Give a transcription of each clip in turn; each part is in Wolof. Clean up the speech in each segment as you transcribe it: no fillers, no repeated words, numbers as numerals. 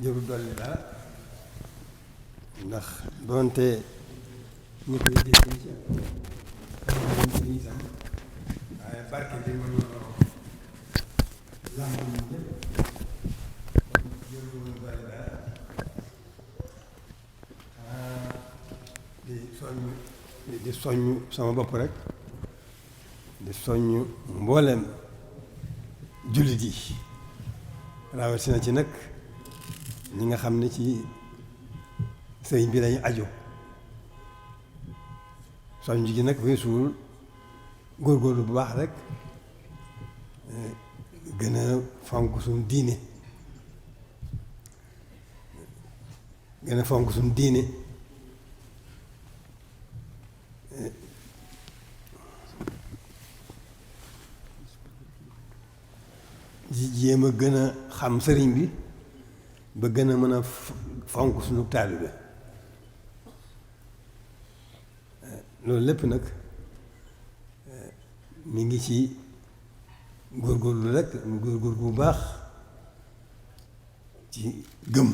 jëru dolli dara ndax doonte ñu koy dégg ci am itam waaye barke bi ma làmb ñu ñëpp jëru dolli dara di soññ sama bopp rek di soññ mboolem jullit yi rawatina ci nag ñi nga xam ne ci sëriñ bi lañu aju soññ gi nag weesuwul góorgóorlu bu baax rek gën a fonk suñu diine gën a fonk suñu diine jéem a gën a xam sëriñ bi ba gën a mën a fonk suñu taalibe loolu lépp nag mi ngi ci góorgóorlu rek mu góorgóorlu bu baax ci gëm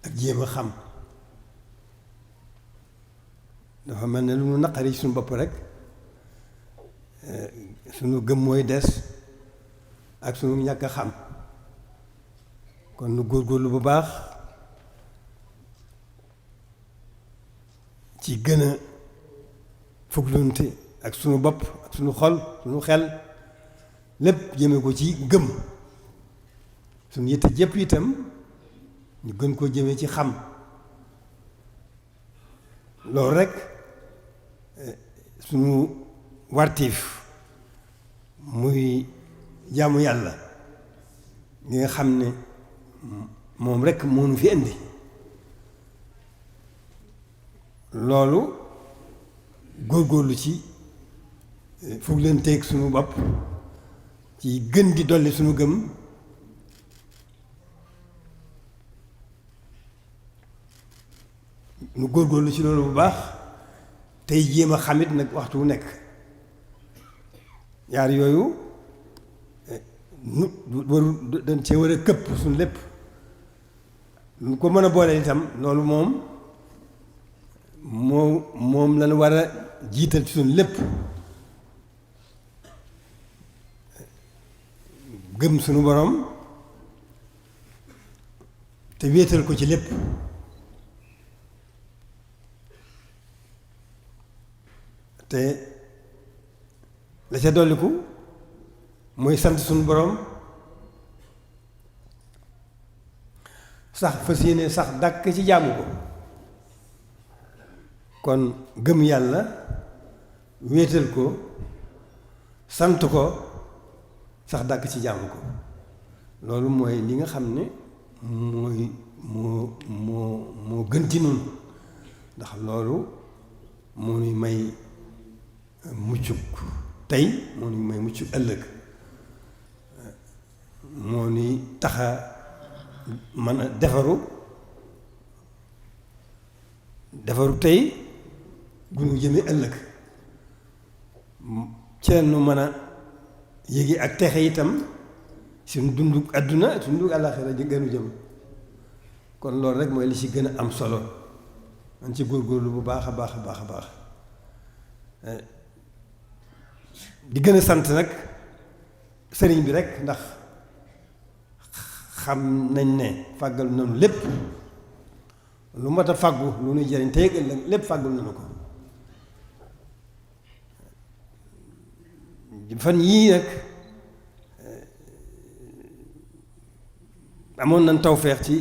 ak jéem a xam dafa mel ne lu mu naqari ci suñu bopp rek suñu gëm mooy des ak suñu ñàkk a xam kon nu góorgóorlu bu baax ci gën a fuglunte ak suñu bopp ak suñu xol suñu xel lépp jëme ko ci gëm suñu yitte jëpp itam ñu gën koo jëme ci xam loolu rekk suñu wartiif muy jaamu yàlla gi nga xam ne moom rekk moo nu fi indi loolu góorgóorlu ci foog leen teeg suñu bopp ci gën di dolli suñu gëm nu góorgóorlu ci loolu bu baax tey jéem a xamit nag waxtu wu nekk yaar yooyu nu waru dañ cee war a këpp suñu lépp lu ko mën a boole itam loolu moom lañu war a jiital ci suñu lépp gëm suñu borom te wéetal ko ci lépp te la ca dolliku mooy sant suñu borom sax fas yéene sax dàkk ci jaamu ko kon gëm yàlla wéetal ko sant ko sax dàkk ci jaamu ko loolu mooy li nga xam ne moo gën ci nun ndax loolu moo nuy may muccuk tey moo nuy may muccuk ëllëg moo nuy taxa mën a defaru tey gu nu jëme ëllëg ci nu mën a yéegi ak texe itam suñu dunduk àdduna suñu dunduk àllaaxira gënu jëm kon loolu rek mooy li ci gën a am solo man ci góorgóorlu bu baax a baax a baax a baax di gën a sant nag sëriñ bi rek ndax xam nañ ne fàggal nañu lépp lu mat a fàggu lu nuy jëriñ tey ëllëg lépp fàggul nañu ko fan yii nag amoon nañ tawfeex ci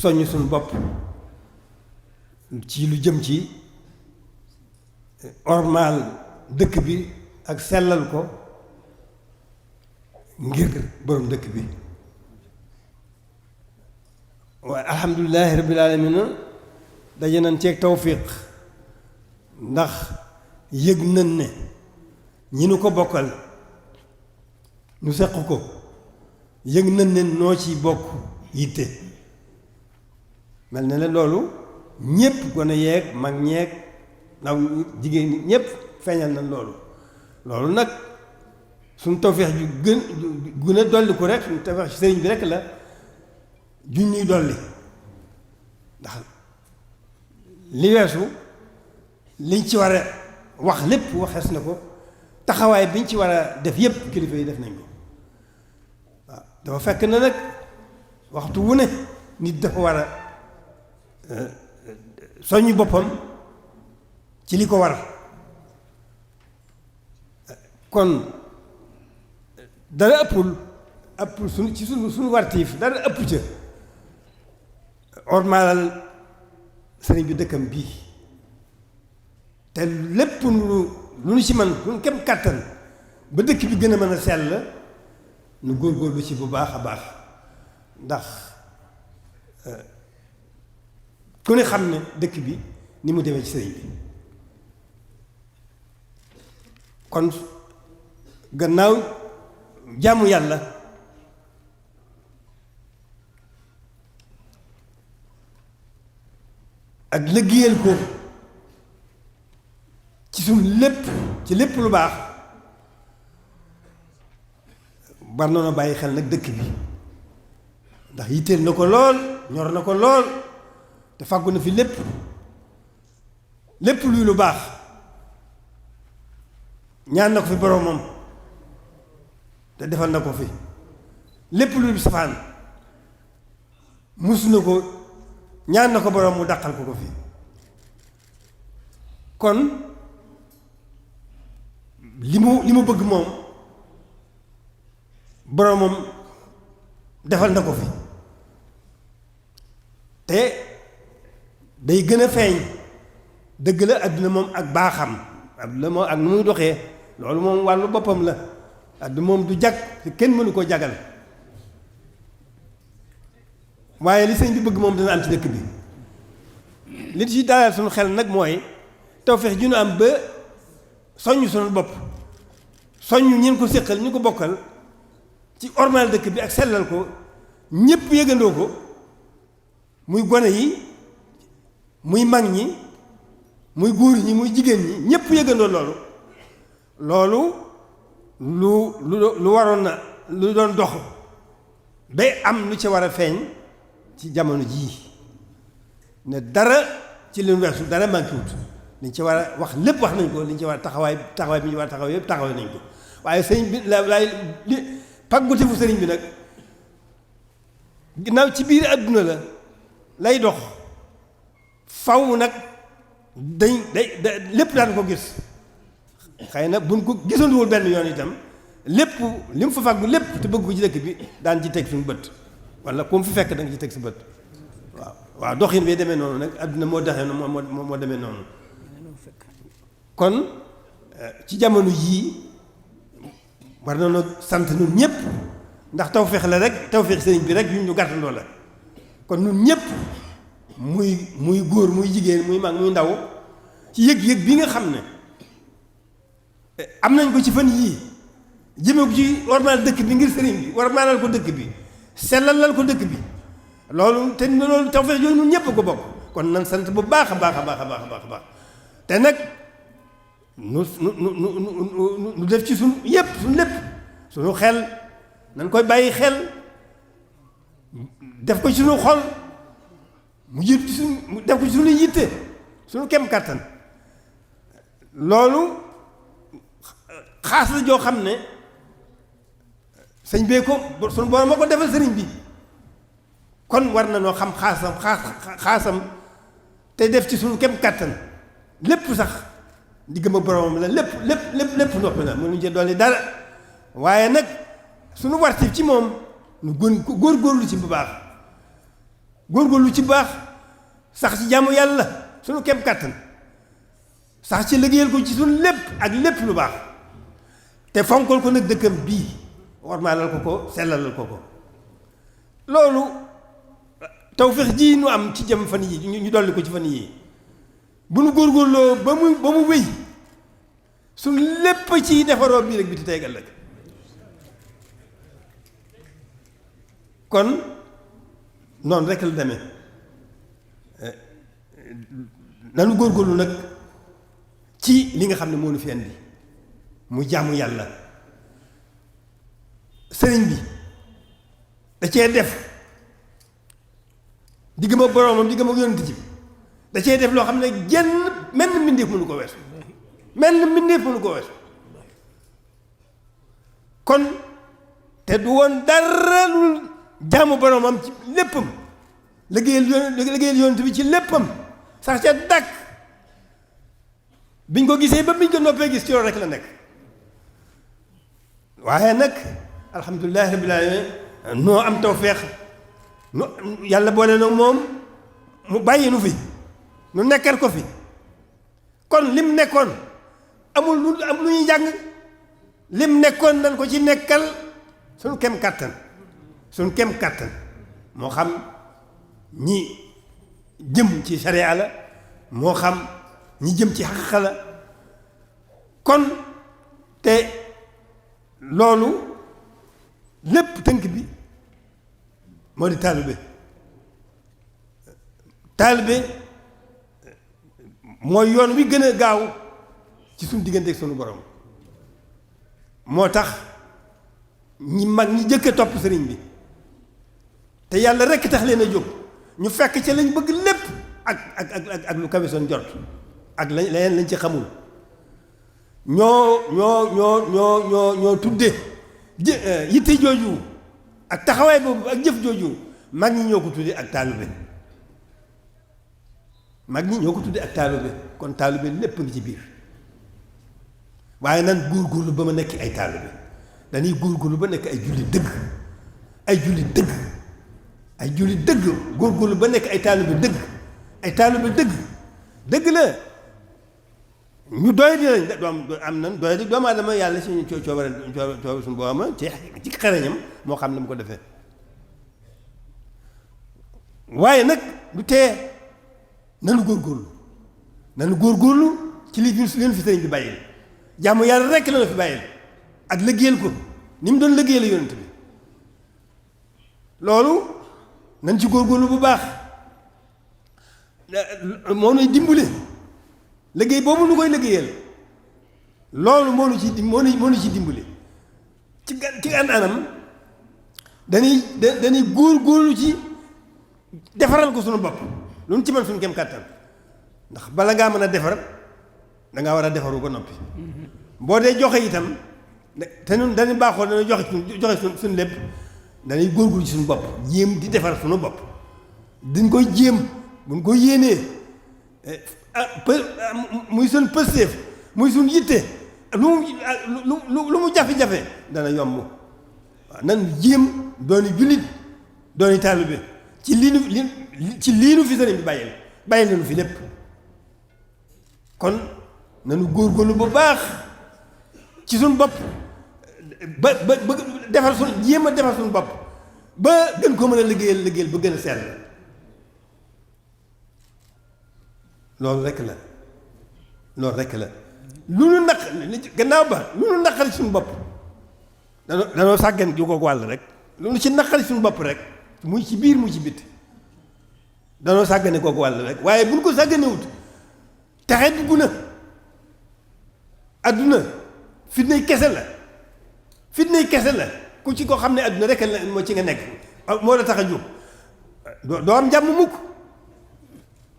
soññ suñu bopp ci lu jëm ci ormaal dëkk bi ak sellal ko ngir borom dëkk bi waaye alhamdulilahi rabbil alamina daje nañ ceeg tawfiq ndax yëg nañ ne ñi nu ko bokkal nu seq ko yëg nañ ne noo ci bokk yitte mel na ne loolu ñépp gone yeeg mag ñeeg ndaw jigéen ñi ñépp feeñal nañ loolu nag suñ tawfeex ju gën a dolli ko rek suñ tawfeex ci sëriñ bi rek la juñ ñuy dolli ndax li weesu liñ ci war a wax lépp waxees na ko taxawaay biñ ci war a def yépp kilifa yi def nañ ko waaw dafa fekk na nag waxtu wu ne nit dafa war a soññ boppam ci li ko war kon dara ëppul suñu wartiif dara ëpp ca ormaalal sëriñ bi dëkkam bii te lépp lu ñu ci man lu kem kàttan ba dëkk bi gën a mën a sell nu góorgóorlu ci bu baax a baax ndax ku ne xam ne dëkk bi ni mu demee ci sëriñ bi kon gannaaw jaamu yàlla ak liggéeyal ko ci suñ lépp ci lépp lu baax war na bàyyi xel nag dëkk bi ndax yitteel na ko lool ñor na ko lool te fàggu na fi lépp luy lu baax ñaan na ko fi boroomam te defal na ko fi lépp luy safaan mus na ko ñaan na ko boroom mu dàqal ko fi kon li mu bëgg moom boroomam defal na ko fi te day gën a feeñ dëgg la àdduna moom ak baaxam àdduna moom ak nu muy doxee loolu moom wàllu boppam la àdduna moom du jag te kenn mënu koo jagal waaye li sëñ bi bëgg moom dina am ci dëkk bi li ci dalal suñu xel nag mooy tawfeex ju ñu am ba soññ suñu bopp soññ ñeen ko séqal ñu ko bokkal ci ormal dëkk bi ak sellal ko ñépp yëgandoo ko muy gone yi muy mag ñi muy góor ñi muy jigéen ñi ñépp yëgandoo loolu lu waroon na lu doon dox ba am lu ci war a feeñ ci jamono jii ne dara ci li weesu dara manqué wut liñ ci war a wax lépp wax nañ ko liñ ci war a taxawaay bi ñu war a taxaw yëpp taxaw nañ ko waaye sëriñ bi li pàggute fu sëriñ bi nag ginnaaw ci biir àdduna la lay dox faw nag day lépp daan ko gis xëy na buñ ko gisanduwul benn yoon itam lépp li mu fa fàggu lépp te bëgg ko ci dëkk bi daan ci teg suñu bët wala ku mu fi fekk da nga ci teg sa bët waaw doxin bi demee noonu nag àdduna moo doxee noonu moo demee noonu kon ci jamono yii war nañoo sant ñun ñëpp ndax tawfeex la rek tawfeex sëriñ bi rek yu ñu gàttandoo la kon ñun ñëpp muy góor muy jigéen muy mag muy ndaw ci yëg-yëg bi nga xam ne am nañ ko ci fan yii jëme ko ci warmaal dëkk bi ngir sëriñ bi warmaalal ko dëkk bi sellalal ko dëkk bi loolu te loolu tawfeex yooyu ñun ñëpp ko bokk kon nan sant bu baax a baax a baax a baax a baax te nag nu def ci suñu yépp suñu lépp suñu xel nañ koy bàyyi xel def ko ci suñu xol mu jiit ci suñu def ko ci suñu yitte suñu kem kàttan loolu xaas la joo xam ne sëñ bee ko suñu borom moo ko defal sëriñ bi kon war na noo xam xaasam te def ci suñu kem kàttan lépp sax diggam ak boromam la lépp noppi la mënuñu ci dolli dara waaye nag suñu wartif ci moom nu góorgóorlu ci bu baax góorgóorlu ci bu baax sax ci jaamu yàlla suñu kem kàttan sax ci liggéeyal ko ci suñu lépp ak lépp lu baax te fonkal ko nag dëkkam bii warmaalal ko sellalal ko loolu tawfeex ji nu am ci jëm fan yi ñu dolli ko ci fan yii bu nu góorgóorloo ba mu wéy suñ lépp ci defaroo bii rek bi ti tey ëllëg kon noonu rek la demee nanu góorgóorlu nag ci li nga xam ne moo nu fi andi mu jaamu yàlla sëriñ bi da cee def diggam ak boroomam diggam ak yonent ci da cee def loo xam ne genn menn mbindeef mënu ko weesu menn mbindeef mënu ko weesu kon te du woon dara lu jaamu boroomam ci léppam liggéeyal yonent bi ci léppam sax ca dàkk biñ ko gisee ba biñ ko noppee gis ci loolu rek la nekk waaye nag alhamdulilahi rabbil alamin noo am tawfeex nu yàlla boole na moom mu bàyyi nu fi nu nekkal ko fi kon lim nekkoon amul lu am lu ñuy jàng lim nekkoon nañ ko ci nekkal suñ kem kàttan suñ kem kàttan moo xam ñi jëm ci sharia la moo xam ñi jëm ci xaqiqa la kon te loolu lépp tënk bi moo di taalibe mooy yoon wi gën a gaaw ci suñu diggante ak suñu borom moo tax ñi mag ñi jëkk a topp sëriñ bi te yàlla rekk tax leen a jóg ñu fekk ci lañ bëgg lépp ak lu kawe seen jot ak leneen lañ ci xamul ñoo tudde yitte jooju ak taxawaay boobu ak jëf jooju mag ñi ñoo ko tudde ak taalibe mag ñi ñoo ko tudde ak taalibe kon taalibe lépp ngi ci biir waaye nan góorgóorlu ba ma nekk ay taalibe dañuy góorgóorlu ba nekk ay julli dëgg ay julli dëgg ay julli dëgg góorgóorlu ba nekk ay taalibe dëgg ay taalibe dëgg la ñu doy di lañ doom am nan doy di doomu aadama yàlla suñu coobare suñu boobama ci xereñam moo xam ne mu ko defee waaye nag du tee nanu góorgóorlu ci li leen fi sëriñ bi bàyyil jàmm yàlla rekk la fi bàyyil ak liggéeyal ko ni mu doon liggéeyal yonent bi loolu nañ ci góorgóorlu bu baax moo nuy dimbale liggéey boobu nu koy liggéeyal loolu moo nu ci dimbale ci anam dañuy góorgóorlu ci defaral ko suñu bopp lu nu ci mën suñu kem kàttan ndax bala ngaa mën a defar dangaa war a defaru ba noppi boo dee joxe itam te ñun dañuy baaxoo dañuy joxe suñu lépp dañuy góorgóorlu ci suñu bopp jéem di defar suñu bopp dañ koy jéem buñ ko yéenee muy suñ pësteef muy suñ yitte lu mu jafe-jafe dana yomb waaw nan jéem dooni jullit dooni taalibe ci lii nu fi sëriñ bi bàyyil nañu fi lépp kon nanu góorgóorlu bu baax ci suñ bopp ba defar suñ jéem a defar suñ bopp ba gën ko mën a liggéeyal ba gën a sell loolu rekk la lu nu naq gannaaw ba lu nu naqari suñu bopp danoo sàggan ju ko wàll rek lu nu ci naqari suñu bopp rek muy ci biir muy ci bitti danoo sàggane kooku wàll rek waaye buñ ko sàgganewut taxe dugg na adduna fitnay kese la ku ci ko xam ne adduna rek la moo ci nga nekk moo la tax a jóg doo am jàmm mukk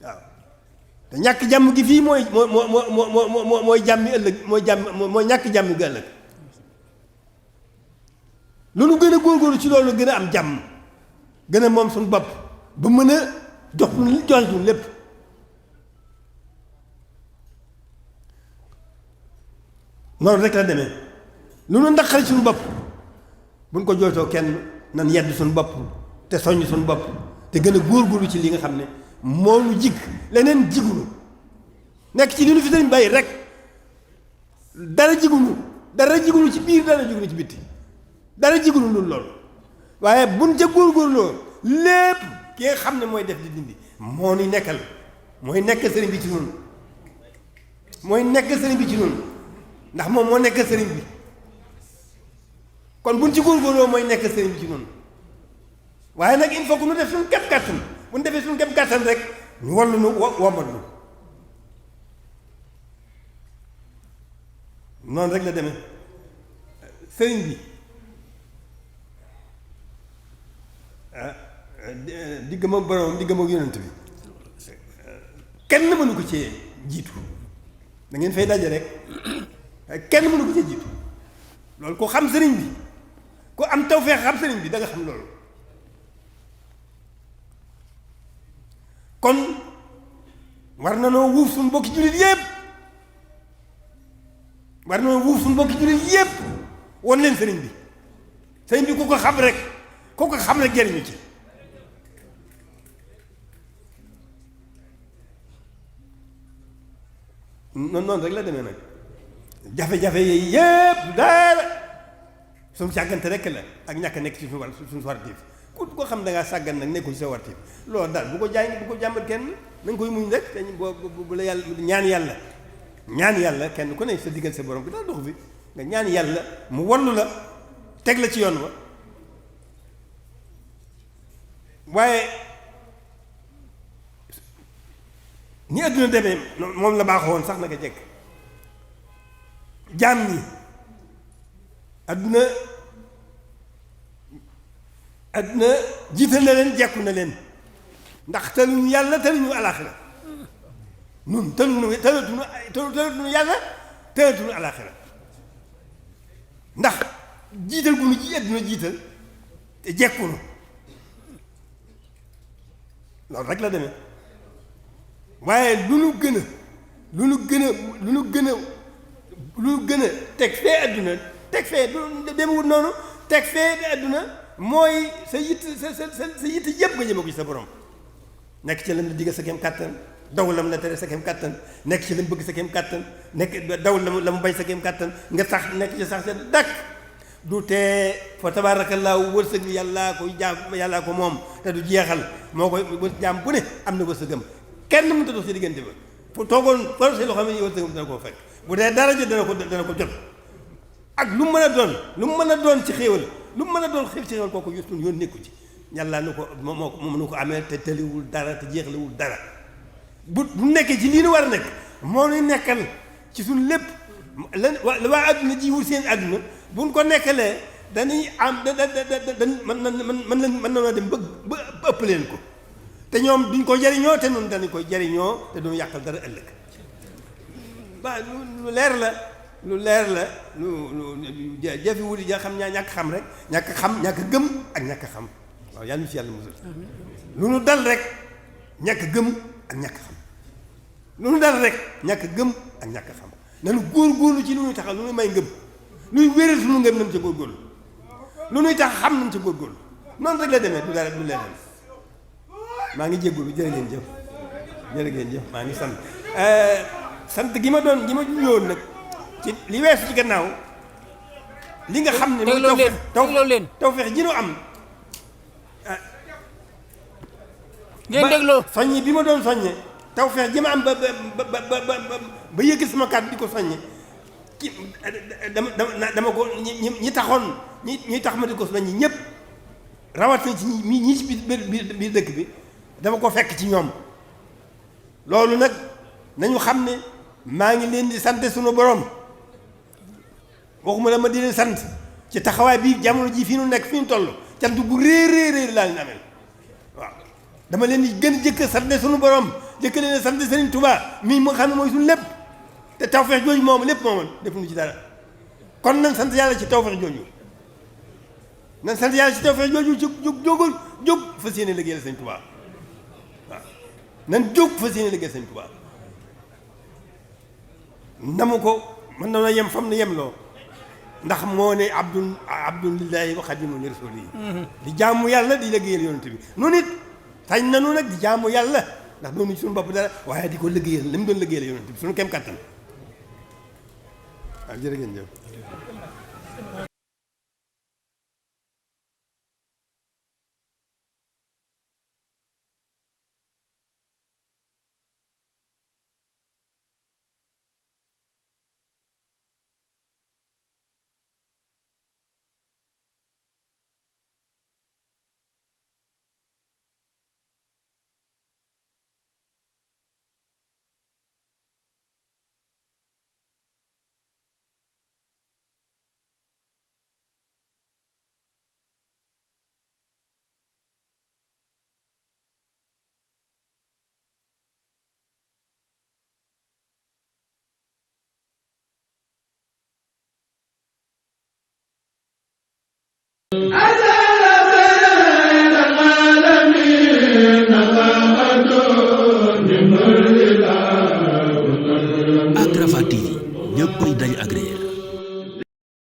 waaw te ñàkk jàmm gi fii mooy jàmmi ëllëg mooy ñàkk jàmm gi ëllëg lu nu gën a góorgóorlu ci loolu gën a am jàmm gën a moom suñu bopp ba mën a jox suñu lépp noonu rek la demee lu nu naqari suñu bopp buñ ko jooytoo kenn nan yedd suñu bopp te soññ suñu bopp te gën a góorgóorlu ci li nga xam ne moo nu jig leneen jigunu nekk ci li nu fi sëriñ bàyyi rek dara jigunu ci biir dara jigunu ci bitti dara jigunu loolu waaye buñ ca góorgóorloo lépp ki nga xam ne mooy def di dindi moo nuy nekkal mooy nekk sëriñ bi ci noonu ndax moom moo nekk sëriñ bi kon buñ ci góorgóorloo mooy nekk sëriñ bi ci noonu waaye nag il faut que nu def suñu kem kàttan bu ñu defee suñu kem kàttan rek ñu wallu nu womat nu noonu rek la demee sëriñ bi ah diggam ak borom diggam ak yonent bi kenn mënu ko cee jiitu da ngeen fay daje rek kenn mënu ko cee jiitu loolu ko xam sëriñ bi ku am tawfeex xam sëriñ bi da nga xam loolu kon war na noo wuuf suñu mbokki jullit yépp war na noo wuuf suñu mbokki jullit yépp won leen sëriñ bi ku ko xam rek jëriñu ci noonu rek la demee nag jafe-jafe yi yépp daara suñu sàggante rek la ak ñàkk nekk ci suñu wartiif ku ko xam da ngaa sàggan nag nekkul ci sa wartiif loolu daal bu ko jàmbat kenn na nga koy muñ rek te bu la yàlla ñaan yàlla kenn ku ne sa diggal sa borom bi daal doxu fi nga ñaan yàlla mu wallu la teg la ci yoon wa waaye ni adduna demee moom la baaxoo woon sax naka jekk jaam ñi adduna jiital na leen jekku na leen ndax tëluñu yàlla tëluñu alaaxira nun tëluñu yàlla tëluñu alaaxira ndax jiital gu nu ji adduna jiital te jekkunu loolu rek la demee waaye lu nu gën a teg fee adduna teg fee demewut noonu teg fee adduna mooy sa yitt sa yitt yëpp nga jëme ko ci sa borom nekk ci lam la diggal sa kem kàttan daw lam la tere sa kem kàttan nekk ci lam bëgg sa kem kàttan nekk daw la mu bañ sa kem kàttan nga sax nekk ci sax sa dakk du tee fa tabaarakallaahu wërsëg bi yàllaa ko moom te du jeexal moo koy jaam bu ne am na wërsëgam kenn mënut a dox si diggante ba fu toogoon par si loo xam ne wërsëgam dana koo fekk bu dee dara jot dana ko jot ak lu mu mën a doon ci xéewal lu mu mën a doon ci xéewal kooku yustun yoon nekku ci yàlla nu ko moom nu ko amee te tëliwul dara te jeexlewul dara bu nekkee ci lii nu war a nekk moo nuy nekkal ci suñ lépp la waa adduna ji wut seen adduna buñ ko nekkalee dañuy am mën na dem ba ëpp leen ko te ñoom duñ ko jariñoo te noonu dañu koy jariñoo te duñu yàqal dara ëllëg ba lu leer la lu jafe wuti ja xam ñàkk xam rek ñàkk gëm ak ñàkk xam waaw yàlla ñu ci yàlla musal lu nu dal rek ñàkk gëm ak ñàkk xam lu nu dal rek ñàkk gëm ak ñàkk xam nanu góorgóorlu ci lu ñuy taxal lu ñuy may ngëm luy wéral suñu ngëm nañ ca góorgóorlu lu ñuy tax xam nañ ca góorgóorlu noonu rek la demee du dara du leneen maa ngi jéggulu jërë ngeen jëf maa ngi sant gi ma juñoon nag ci li weesu ci gannaaw li nga xam ne mooy tawfeex ji nu am ngeen dégloo soññi bi ma doon soññe tawfeex ji ma am ba yëgg sama kàddu di ko soññe dama ko ñi taxoon ñi tax ma di ko soññe ñëpp rawat na ci ñi ci biir dëkk bi dama ko fekk ci ñoom loolu nag nañu xam ne maa ngi leen di sant sunu borom waxuma la ma di leen sant ci taxawaay bii jamono ji fii nu nekk fi ñu toll cant bu réer laa leen amee waaw dama leen di gën jëkk sant sunu borom jëkk leen sant Sëriñ Tuubaa mii mu xam ne mooy suñu lépp te tawfeex jooju moom lépp moomal defuñu ci dara kon nan sant yàlla ci tawfeex jooju jóg fas yéene liggéeyal Sëriñ Tuubaa waaw nan jóg fas yéene liggéeyal Sëriñ Tuubaa namu ko mën na yem fam na yem loo ndax moo ne abdulillahi wa xadimu li rasuli di jaamu yàlla di liggéeyal yonent bi noonu it sañ nanu nag di jaamu yàlla ndax doonu ci suñu bopp dara waaye di ko liggéeyal li mu doon liggéeyal yonent bi suñu kem kattan waaw jërë ngeen jëf أنت